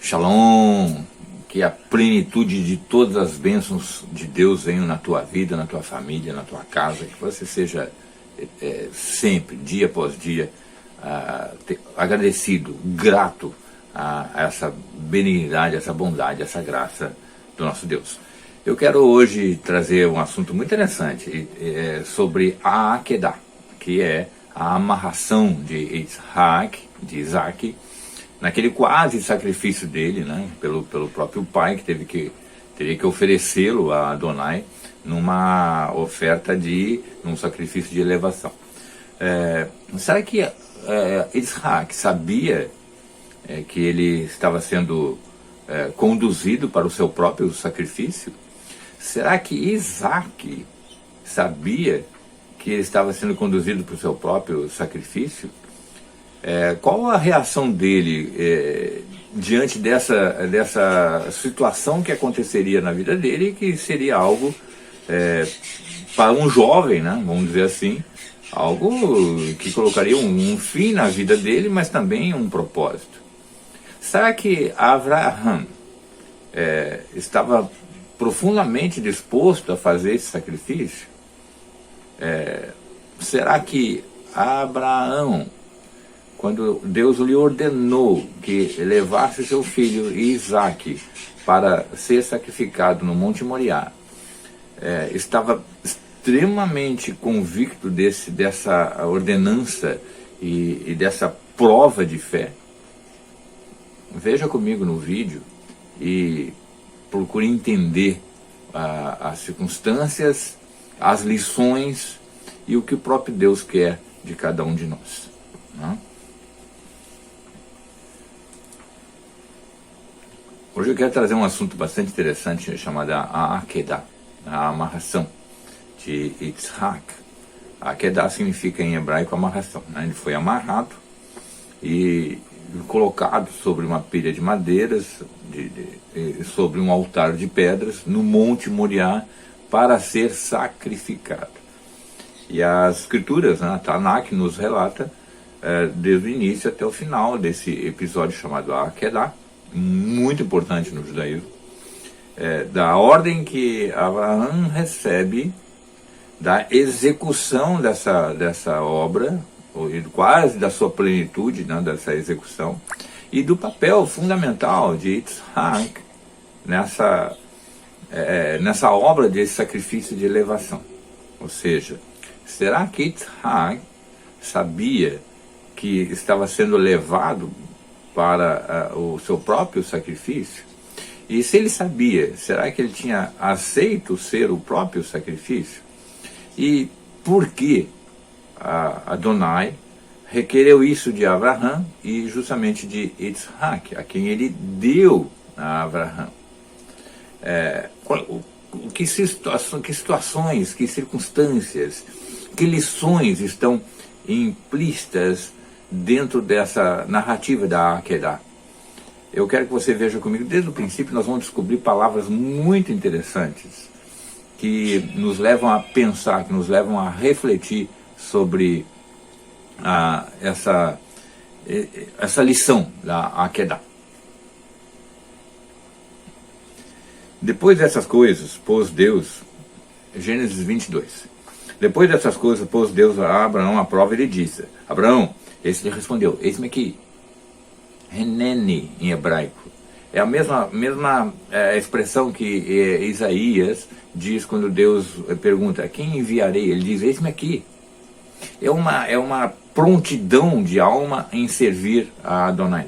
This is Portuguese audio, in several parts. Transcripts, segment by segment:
Shalom, que a plenitude de todas as bênçãos de Deus venham na tua vida, na tua família, na tua casa, que você seja sempre, dia após dia, agradecido, grato a essa benignidade, essa bondade, essa graça do nosso Deus. Eu quero hoje trazer um assunto muito interessante sobre a Akedah, que é a amarração de Isaac, naquele quase sacrifício dele, né, pelo próprio pai, que teria que oferecê-lo a Adonai numa oferta num sacrifício de elevação. Será que Isaac sabia que ele estava sendo conduzido para o seu próprio sacrifício? Será que Isaac sabia que ele estava sendo conduzido para o seu próprio sacrifício? Qual a reação dele diante dessa situação que aconteceria na vida dele, e que seria algo para um jovem, né, vamos dizer assim, algo que colocaria um fim na vida dele, mas também um propósito? Será que Abraham estava profundamente disposto a fazer esse sacrifício? Será que Abraão, quando Deus lhe ordenou que levasse seu filho Isaac para ser sacrificado no Monte Moriá, estava extremamente convicto dessa ordenança e dessa prova de fé? Veja comigo no vídeo e procure entender as circunstâncias, as lições e o que o próprio Deus quer de cada um de nós, né? Hoje eu quero trazer um assunto bastante interessante chamado a Akedah, a amarração de Isaac. Akedah significa em hebraico amarração, né? Ele foi amarrado e colocado sobre uma pilha de madeiras, sobre um altar de pedras, no Monte Moriá, para ser sacrificado. E as escrituras, né, a Tanakh, nos relata, desde o início até o final desse episódio chamado Akedah, muito importante no judaísmo, da ordem que Abraão recebe da execução dessa obra, ou quase da sua plenitude, né, dessa execução, e do papel fundamental de Isaac nessa obra de sacrifício de elevação. Ou seja, será que Isaac sabia que estava sendo levado para o seu próprio sacrifício? E se ele sabia, será que ele tinha aceito ser o próprio sacrifício? E por que Adonai requereu isso de Abraham e justamente de Isaac, a quem ele deu a Abraham? Que situações, que circunstâncias, que lições estão implícitas dentro dessa narrativa da Akedah? Eu quero que você veja comigo, desde o princípio nós vamos descobrir palavras muito interessantes que nos levam a pensar, que nos levam a refletir sobre essa lição da Akedah. Depois dessas coisas, pôs Deus, Gênesis 22, depois dessas coisas, pôs Deus a Abraão à prova e lhe disse: Abraão, esse lhe respondeu: eis-me aqui. Henene, em hebraico. É a mesma expressão que Isaías diz quando Deus pergunta: quem enviarei? Ele diz: eis-me aqui. É uma prontidão de alma em servir a Adonai.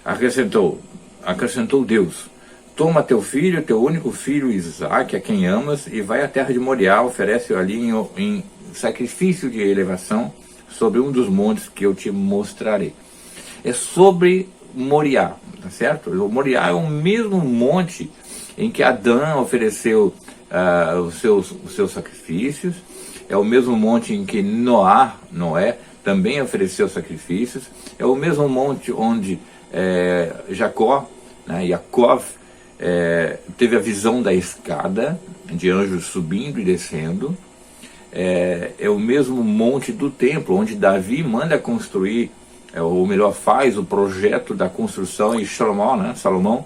Acrescentou Deus: toma teu filho, teu único filho Isaac, a quem amas, e vai à terra de Moriá, oferece-o ali em sacrifício de elevação sobre um dos montes que eu te mostrarei. É sobre Moriá, tá certo? O Moriá é o mesmo monte em que Adão ofereceu os seus sacrifícios, é o mesmo monte em que Noé também ofereceu sacrifícios, é o mesmo monte onde Jacó, né, Yaakov, teve a visão da escada, de anjos subindo e descendo. É o mesmo monte do templo, onde Davi manda construir ou melhor, faz o projeto da construção, e Salomão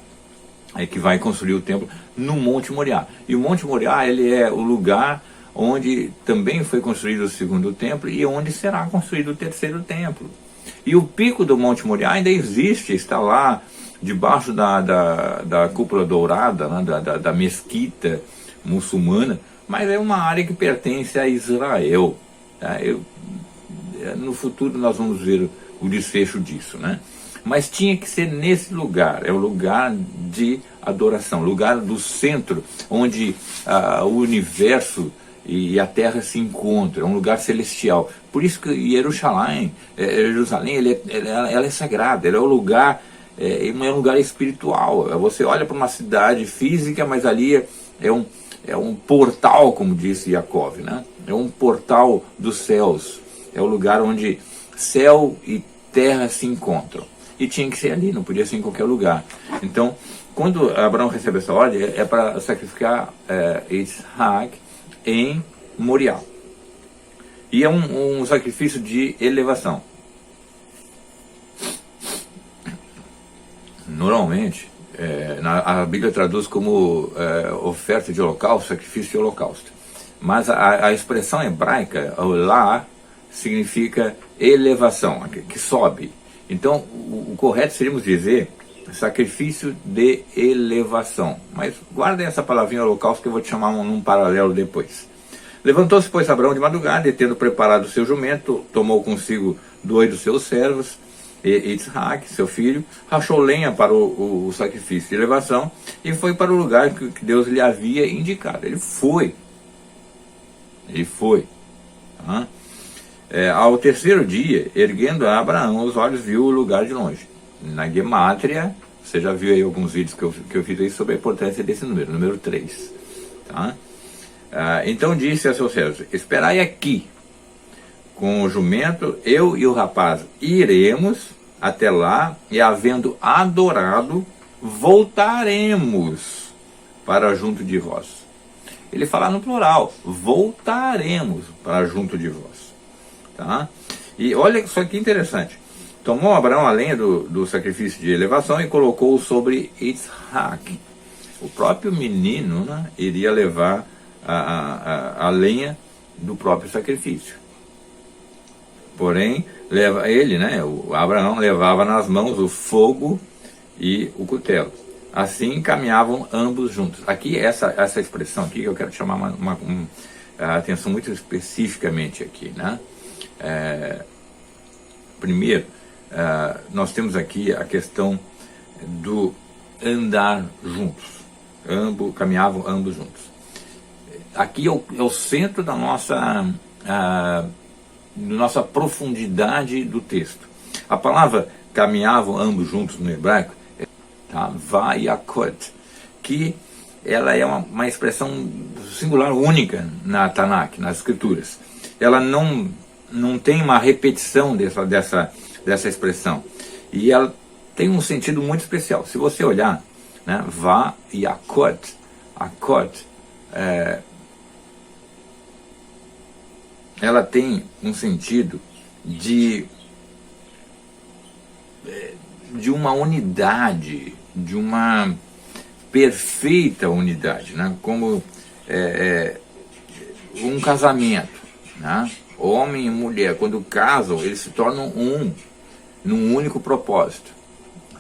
é que vai construir o templo no Monte Moriá. E o Monte Moriá, ele é o lugar onde também foi construído o segundo templo e onde será construído o terceiro templo. E o pico do Monte Moriá ainda existe, está lá debaixo da cúpula dourada, né, da mesquita muçulmana, mas é uma área que pertence a Israel. Tá? No futuro nós vamos ver o desfecho disso, né? Mas tinha que ser nesse lugar, é o lugar de adoração, lugar do centro, onde o universo e a terra se encontram, é um lugar celestial. Por isso que Jerusalém ela é sagrada, ela é o lugar, é um lugar espiritual. Você olha para uma cidade física, mas ali é um portal, como disse Jacob, né? É um portal dos céus, é o lugar onde céu e terra se encontram. E tinha que ser ali, não podia ser em qualquer lugar. Então, quando Abraão recebe essa ordem, é para sacrificar Isaac em Moriá. E é um sacrifício de elevação. Normalmente, a Bíblia traduz como oferta de holocausto, sacrifício de holocausto. Mas a expressão hebraica, lá, significa elevação, que sobe. Então, o correto seríamos dizer sacrifício de elevação. Mas guardem essa palavrinha holocausto que eu vou te chamar num paralelo depois. Levantou-se, pois, Abraão de madrugada, e tendo preparado o seu jumento, tomou consigo 2 dos seus servos, e Isaac, seu filho, rachou lenha para o sacrifício de elevação, e foi para o lugar que Deus lhe havia indicado. Ele foi. Tá? Ao terceiro dia, erguendo Abraão os olhos, viu o lugar de longe. Na Gemátria, você já viu aí alguns vídeos que eu fiz aí sobre a importância desse número 3. Tá? Então disse a seus servos: esperai aqui, com o jumento, eu e o rapaz iremos até lá, e havendo adorado, voltaremos para junto de vós. Ele fala no plural: voltaremos para junto de vós. Tá? E olha só que interessante. Tomou Abraão a lenha do sacrifício de elevação e colocou sobre Isaac. O próprio menino, né, iria levar a lenha do próprio sacrifício. Porém, o Abraão levava nas mãos o fogo e o cutelo. Assim caminhavam ambos juntos. Aqui, essa expressão aqui, eu quero chamar a atenção muito especificamente aqui, né? Primeiro, nós temos aqui a questão do andar juntos. Caminhavam ambos juntos. Aqui é o centro da nossa profundidade do texto. A palavra caminhavam ambos juntos no hebraico é vayakot, que ela é uma expressão singular única na Tanakh, nas Escrituras. Ela não tem uma repetição dessa expressão. E ela tem um sentido muito especial. Se você olhar, né, vayakot, ela tem um sentido de uma unidade, de uma perfeita unidade, né? Como um casamento, né? Homem e mulher, quando casam, eles se tornam num único propósito,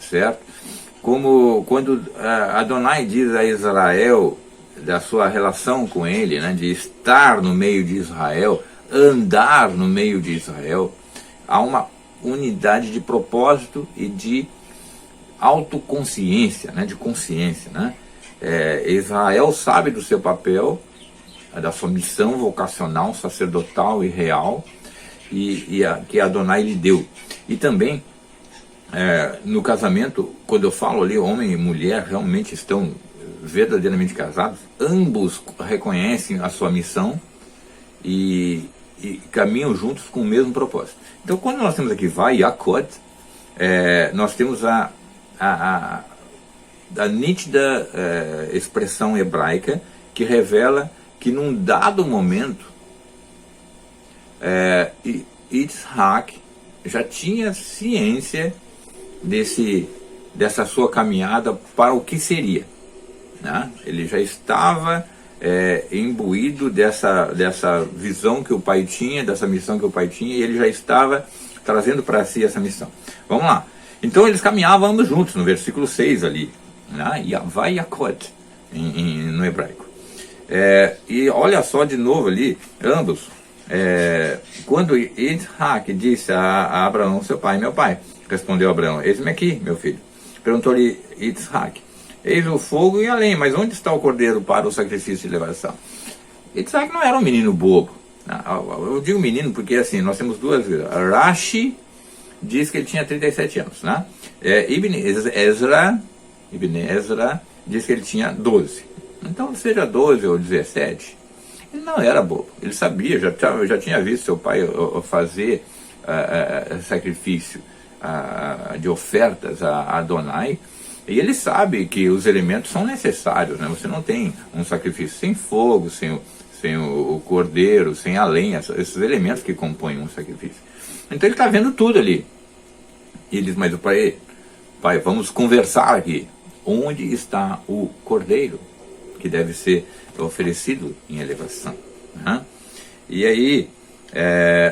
certo? Como quando Adonai diz a Israel da sua relação com ele, né, de estar no meio de Israel, andar no meio de Israel, há uma unidade de propósito e de autoconsciência, né, de consciência, né? Israel sabe do seu papel, da sua missão vocacional, sacerdotal e real, que Adonai lhe deu. E também, no casamento, quando eu falo ali, homem e mulher realmente estão verdadeiramente casados, ambos reconhecem a sua missão e caminham juntos com o mesmo propósito. Então, quando nós temos aqui vayakot, nós temos a nítida expressão hebraica que revela que num dado momento Isaac já tinha ciência dessa sua caminhada para o que seria, né? Ele já estava imbuído dessa visão que o pai tinha, dessa missão que o pai tinha, e ele já estava trazendo para si essa missão. Vamos lá. Então eles caminhavam ambos juntos, no versículo 6 ali, né? Yavai Yakot, no hebraico. E olha só de novo ali, ambos, quando Yitzhak disse a Abraão, seu pai, meu pai, respondeu Abraão, eis-me aqui, meu filho. Perguntou-lhe Yitzhak, eis o fogo e a lenha, mas onde está o cordeiro para o sacrifício de elevação? Yitzhak não era um menino bobo. Eu digo menino porque assim, nós temos duas. Rashi diz que ele tinha 37 anos, né? Ibn Ezra diz que ele tinha 12. Então, seja 12 ou 17, ele não era bobo. Ele sabia, já tinha visto seu pai fazer sacrifício de ofertas a Adonai, e ele sabe que os elementos são necessários, né? Você não tem um sacrifício sem fogo, sem o cordeiro, sem a lenha, esses elementos que compõem um sacrifício. Então ele está vendo tudo ali. E ele diz, mas pai, vamos conversar aqui. Onde está o cordeiro que deve ser oferecido em elevação? Né? E aí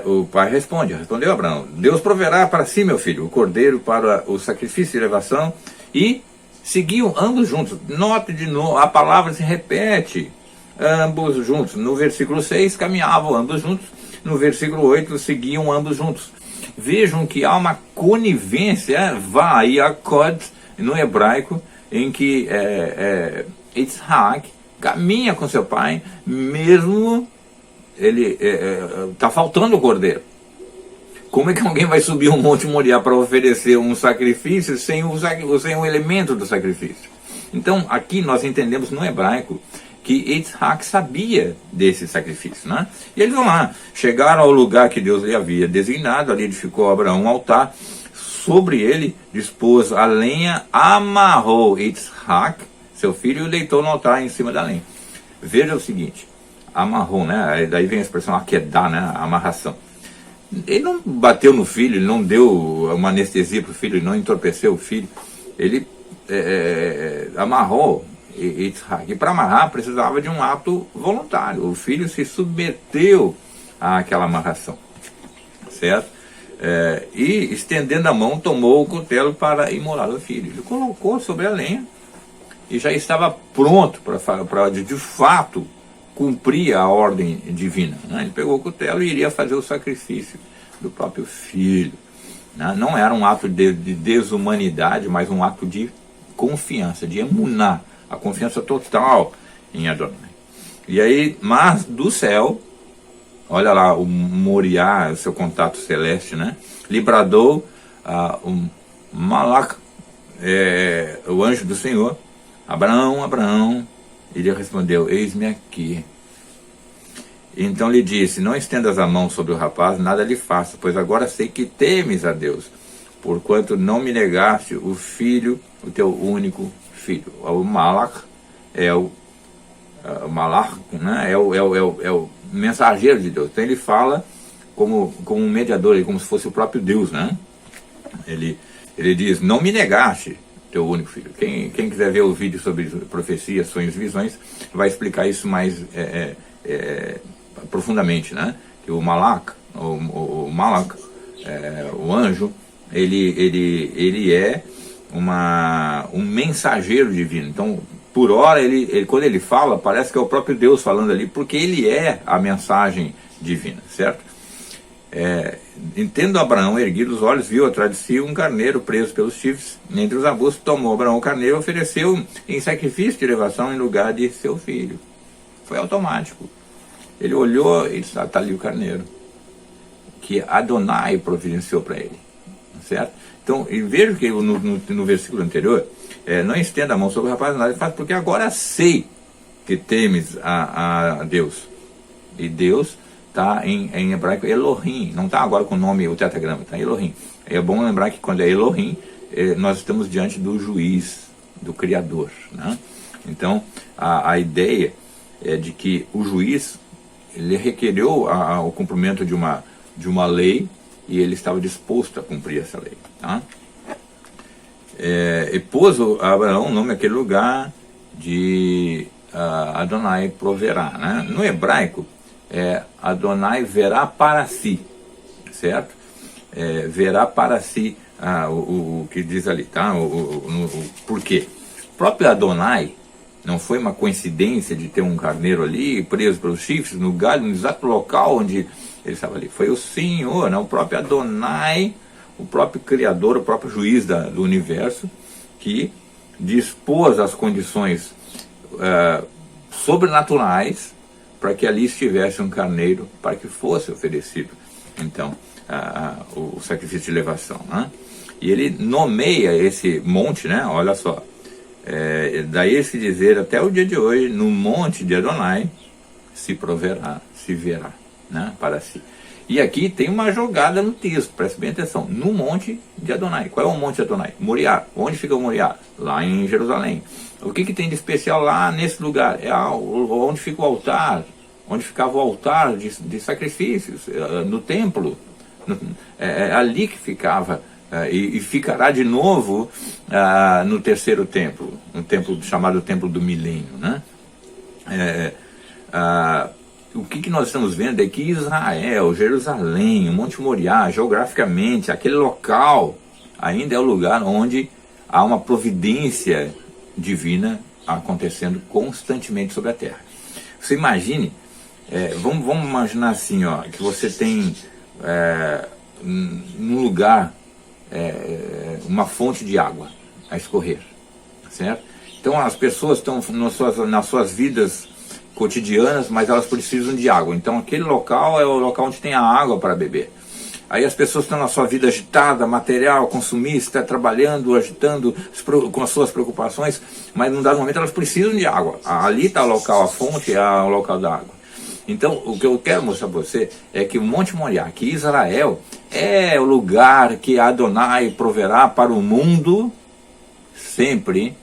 o pai respondeu Abraão, Deus proverá para si, meu filho, o cordeiro para o sacrifício de elevação. E seguiam ambos juntos. Note de novo, a palavra se repete, ambos juntos. No versículo 6, caminhavam ambos juntos. No versículo 8, seguiam ambos juntos. Vejam que há uma conivência, vai a kod, no hebraico, em que Yitzhak caminha com seu pai, mesmo ele está faltando o cordeiro. Como é que alguém vai subir um monte Moriá para oferecer um sacrifício sem o elemento do sacrifício? Então, aqui nós entendemos no hebraico que Yitzhak sabia desse sacrifício, né? E eles vão lá, chegaram ao lugar que Deus lhe havia designado, ali edificou Abraão um altar, sobre ele dispôs a lenha, amarrou Yitzhak, seu filho, e o deitou no altar em cima da lenha. Veja o seguinte, amarrou, né? Daí vem a expressão akedá, né? A amarração. Ele não bateu no filho, ele não deu uma anestesia para o filho, ele não entorpeceu o filho, ele amarrou Yitzhak. E para amarrar precisava de um ato voluntário, o filho se submeteu àquela amarração, certo? E estendendo a mão tomou o cutelo para imolar o filho, ele colocou sobre a lenha e já estava pronto para de fato cumpria a ordem divina, né? Ele pegou o cutelo e iria fazer o sacrifício do próprio filho, né? Não era um ato de desumanidade, mas um ato de confiança, de emuná, a confiança total em Adonai. E aí, mas do céu, olha lá o Moriá, o seu contato celeste, né? Lhe bradou um Malach, o anjo do Senhor, Abraão, Abraão. Ele respondeu, eis-me aqui. Então lhe disse, não estendas a mão sobre o rapaz, nada lhe faça, pois agora sei que temes a Deus, porquanto não me negaste o filho, o teu único filho. O Malach Malach, né? é o mensageiro de Deus. Então ele fala como um mediador, como se fosse o próprio Deus, né? Ele diz, não me negaste teu único filho. Quem quiser ver o vídeo sobre profecias, sonhos e visões, vai explicar isso mais profundamente, né? Que o Malach, o anjo, ele é um mensageiro divino. Então, por hora, quando ele fala, parece que é o próprio Deus falando ali, porque ele é a mensagem divina, certo? Tendo Abraão erguido os olhos, viu atrás de si um carneiro preso pelos chifres entre os arbustos. Tomou Abraão o carneiro e ofereceu em sacrifício de elevação em lugar de seu filho. Foi automático. Ele olhou e disse, está ali o carneiro que Adonai providenciou para ele, certo? Então, e veja que no versículo anterior, não estenda a mão sobre o rapaz, nada faz, porque agora sei que temes a Deus. E Deus está em hebraico Elohim, não está agora com o nome, o tetragrama, está Elohim. É bom lembrar que quando é Elohim, nós estamos diante do juiz, do Criador, né? Então, a ideia é de que o juiz, ele requereu o cumprimento de uma lei, e ele estava disposto a cumprir essa lei. Tá? E pôs Abraão o nome àquele lugar de Adonai proverá. Né? No hebraico, Adonai verá para si, certo? Verá para si o que diz ali, tá? Por quê? O próprio Adonai não foi uma coincidência de ter um carneiro ali preso pelos chifres no galho, no exato local onde ele estava ali. Foi o Senhor, né? O próprio Adonai, o próprio Criador, o próprio juiz do universo, que dispôs as condições sobrenaturais para que ali estivesse um carneiro, para que fosse oferecido, então, o sacrifício de elevação. Né? E ele nomeia esse monte, né? Olha só, daí se dizer até o dia de hoje, no monte de Adonai se proverá, se verá, né? Para si. E aqui tem uma jogada no texto, preste bem atenção, no monte de Adonai. Qual é o monte de Adonai? Moriá. Onde fica o Moriá? Lá em Jerusalém. O que tem de especial lá nesse lugar? Onde fica o altar, onde ficava o altar de sacrifícios, no templo. É ali que ficava, e ficará de novo no terceiro templo, um templo chamado Templo do Milênio. Né? O que nós estamos vendo é que Israel, Jerusalém, o Monte Moriá, geograficamente, aquele local ainda é o lugar onde há uma providência divina acontecendo constantemente sobre a terra. Você imagine, vamos imaginar assim, ó, que você tem num lugar uma fonte de água a escorrer, certo? Então as pessoas estão nas suas vidas cotidianas, mas elas precisam de água. Então aquele local é o local onde tem a água para beber. Aí as pessoas estão na sua vida agitada, material, consumista, trabalhando, agitando com as suas preocupações, mas num dado momento elas precisam de água. Ali está o local, a fonte é o local da água. Então o que eu quero mostrar para você é que o Monte Moriá, que Israel, é o lugar que Adonai proverá para o mundo sempre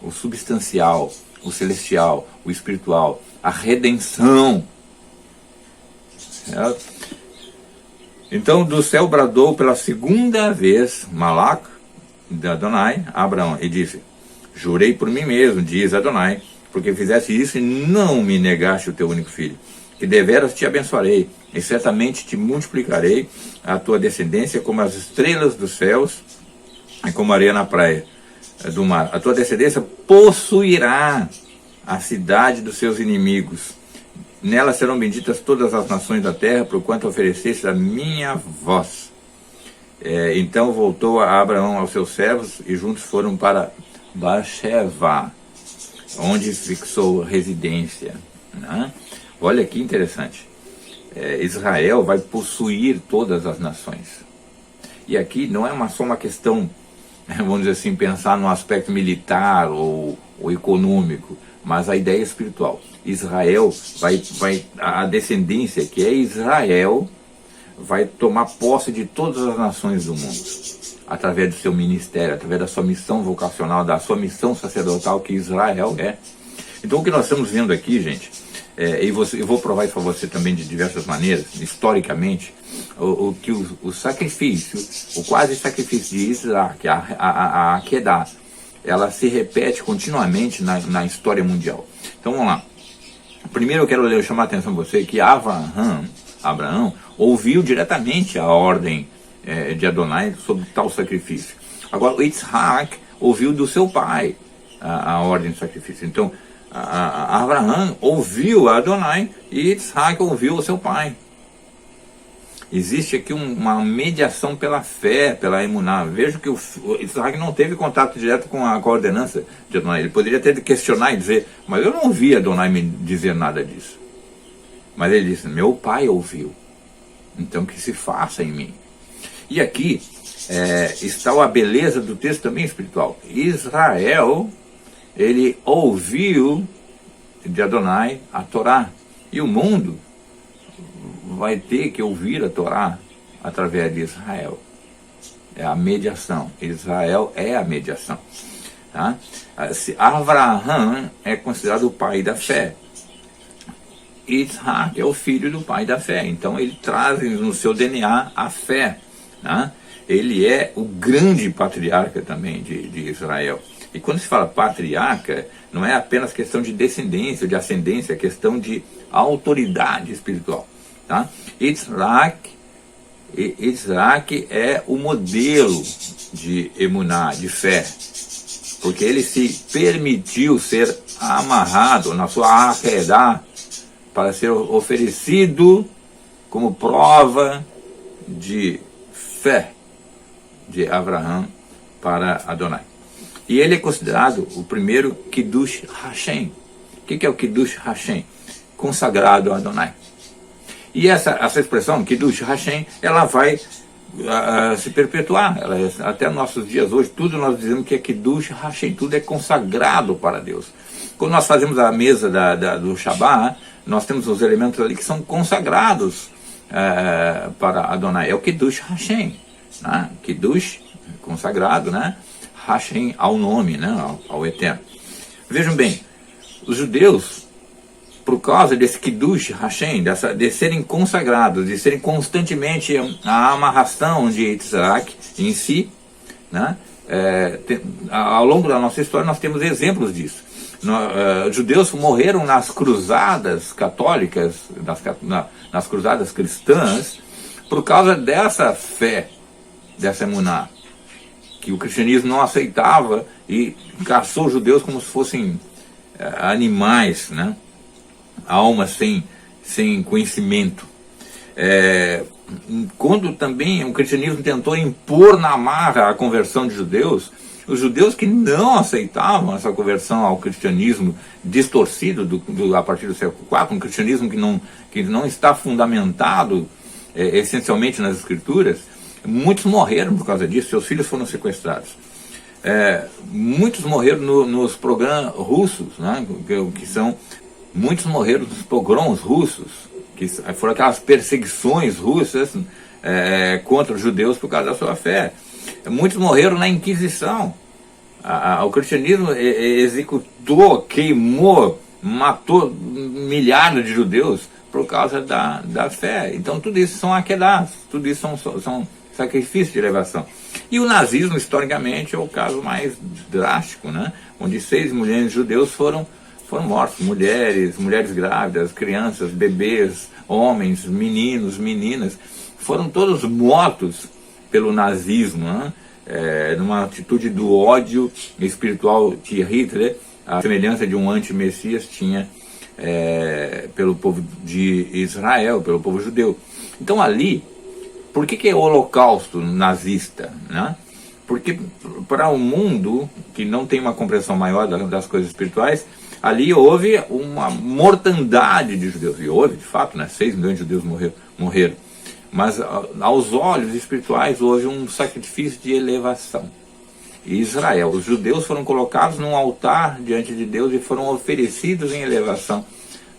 o substancial, o celestial, o espiritual, a redenção. Certo? Então do céu bradou pela segunda vez Malach de Adonai a Abraão e disse: jurei por mim mesmo, diz Adonai, porque fizeste isso e não me negaste o teu único filho, que deveras te abençoarei, e certamente te multiplicarei a tua descendência como as estrelas dos céus e como a areia na praia do mar. A tua descendência possuirá a cidade dos seus inimigos. Nela serão benditas todas as nações da terra, porquanto ofereceste a minha voz. Então voltou a Abraão aos seus servos, e juntos foram para Beersheba, onde fixou residência. Né? Olha que interessante. Israel vai possuir todas as nações. E aqui não é só uma questão, vamos dizer assim, pensar no aspecto militar ou econômico, mas a ideia espiritual. Israel a descendência que é Israel vai tomar posse de todas as nações do mundo, através do seu ministério, através da sua missão vocacional, da sua missão sacerdotal que Israel é. Então o que nós estamos vendo aqui, gente, eu vou provar isso para você também de diversas maneiras, historicamente, que o sacrifício, o quase sacrifício de Isaac, a Akedah, ela se repete continuamente na história mundial. Então vamos lá. Primeiro eu quero chamar a atenção para você que Abraão ouviu diretamente a ordem de Adonai sobre tal sacrifício. Agora o Yitzhak ouviu do seu pai a ordem do sacrifício. Então Abraão ouviu a Adonai e Yitzhak ouviu o seu pai. Existe aqui uma mediação pela fé, pela emuná. Veja que o Isaac não teve contato direto com a ordenança de Adonai. Ele poderia ter de questionar e dizer, mas eu não ouvi Adonai me dizer nada disso. Mas ele disse, meu pai ouviu, então que se faça em mim. E aqui está a beleza do texto também espiritual. Israel, ele ouviu de Adonai a Torá. E o mundo vai ter que ouvir a Torá através de Israel. É a mediação. Israel é a mediação. Tá? Abraham é considerado o pai da fé. Yitzhak é o filho do pai da fé. Então ele traz no seu DNA a fé, né? Ele é o grande patriarca também de Israel. E quando se fala patriarca, não é apenas questão de descendência, de ascendência, é questão de autoridade espiritual. Tá? Yitzhak é o modelo de emuná, de fé, porque ele se permitiu ser amarrado na sua akedá para ser oferecido como prova de fé de Abraão para Adonai. E ele é considerado o primeiro Kiddush Hashem. O que é o Kiddush Hashem? Consagrado a Adonai. E essa expressão, Kiddush Hashem, ela vai se perpetuar. Até nossos dias hoje, tudo nós dizemos que é Kiddush Hashem, tudo é consagrado para Deus. Quando nós fazemos a mesa do Shabbat, nós temos os elementos ali que são consagrados para Adonai. É o Kiddush Hashem, né? Kiddush, consagrado, né? Hashem ao nome, né? ao Eterno. Vejam bem, os judeus, por causa desse Kiddush Hashem, de serem consagrados, de serem constantemente a amarração de Yitzhak em si, né? Ao longo da nossa história nós temos exemplos disso. Judeus morreram nas cruzadas católicas, nas cruzadas cristãs, por causa dessa fé, dessa emuná, que o cristianismo não aceitava e caçou os judeus como se fossem animais, né? Almas sem conhecimento. Quando também o cristianismo tentou impor na marra a conversão de judeus, os judeus que não aceitavam essa conversão ao cristianismo distorcido a partir do século IV, um cristianismo que não está fundamentado essencialmente nas escrituras, muitos morreram por causa disso, seus filhos foram sequestrados. Muitos morreram nos pogroms russos, né, muitos morreram nos pogroms russos, que foram aquelas perseguições russas contra os judeus por causa da sua fé. Muitos morreram na Inquisição. O cristianismo executou, queimou, matou milhares de judeus por causa da fé. Então tudo isso são akedás, tudo isso são sacrifícios de elevação. E o nazismo, historicamente, é o caso mais drástico, né? Onde 6 milhões de judeus foram mortos, mulheres grávidas, crianças, bebês, homens, meninos, meninas, foram todos mortos pelo nazismo, né? Numa atitude do ódio espiritual que Hitler, a semelhança de um anti-messias, tinha pelo povo de Israel, pelo povo judeu. Então ali, por que é o holocausto nazista, né? Porque para o mundo que não tem uma compreensão maior das coisas espirituais, ali houve uma mortandade de judeus, e houve de fato, né? 6 milhões de judeus morreram. Mas aos olhos espirituais houve um sacrifício de elevação. E Israel, os judeus foram colocados num altar diante de Deus e foram oferecidos em elevação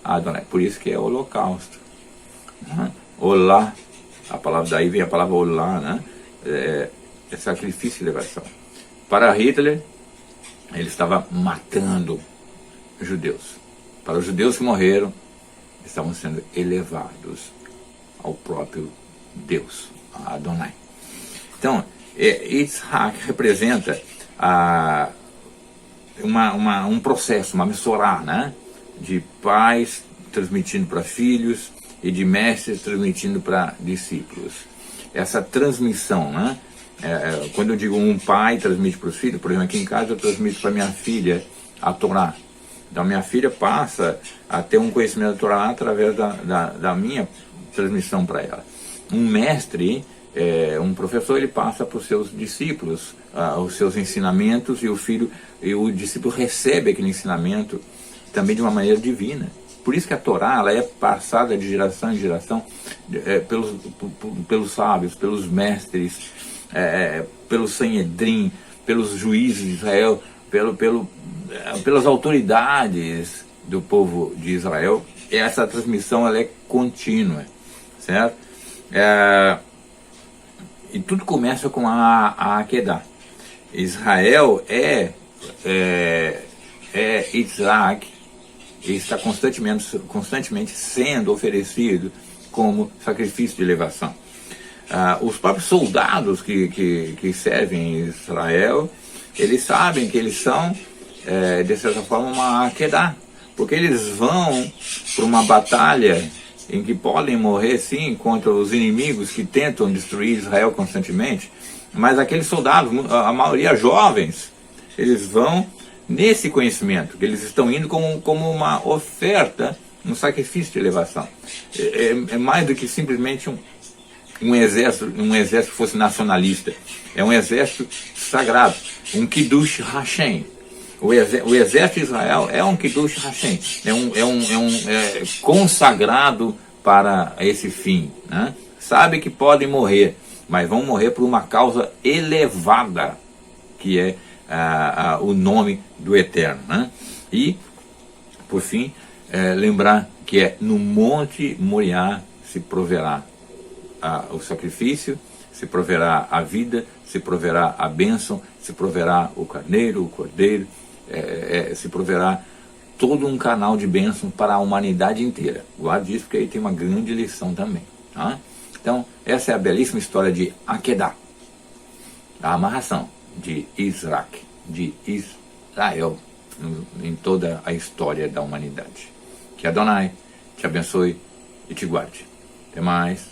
a Adonai. Por isso que é holocausto. Olá, daí vem a palavra olá, né? É sacrifício de elevação. Para Hitler, ele estava matando judeus. Para os judeus que morreram, estavam sendo elevados ao próprio Deus, a Adonai. Então, Yitzhak representa um processo, uma missorá, né? De pais transmitindo para filhos e de mestres transmitindo para discípulos. Essa transmissão, né? Quando eu digo um pai transmite para os filhos, por exemplo, aqui em casa eu transmito para minha filha a Torá. Então minha filha passa a ter um conhecimento da Torá através da minha transmissão para ela. Um mestre, um professor, ele passa para os seus discípulos os seus ensinamentos, e o discípulo recebe aquele ensinamento também de uma maneira divina. Por isso que a Torá ela é passada de geração em geração pelos sábios, pelos mestres, pelo Sanhedrin, pelos juízes de Israel, pelas autoridades do povo de Israel. Essa transmissão ela é contínua, certo? E tudo começa com a Akedah. Israel é Yitzhak ele está constantemente sendo oferecido como sacrifício de elevação. Os próprios soldados que servem em Israel, eles sabem que eles são, de certa forma, uma Akedah, porque eles vão para uma batalha em que podem morrer, sim, contra os inimigos que tentam destruir Israel constantemente, mas aqueles soldados, a maioria jovens, eles vão nesse conhecimento, que eles estão indo como uma oferta, um sacrifício de elevação. É mais do que simplesmente um exército que fosse nacionalista. É um exército sagrado, um Kiddush Hashem. O exército de Israel é um Kiddush Hashem, é consagrado para esse fim, né? Sabe que podem morrer, mas vão morrer por uma causa elevada, que é o nome do Eterno, né? E, por fim, lembrar que é no Monte Moriá se proverá o sacrifício, se proverá a vida, se proverá a bênção, se proverá o carneiro, o cordeiro, se proverá todo um canal de bênção para a humanidade inteira. Guarde isso, porque aí tem uma grande lição também, tá? Então, essa é a belíssima história de Akedah, a amarração de Israel, em toda a história da humanidade. Que Adonai te abençoe e te guarde. Até mais.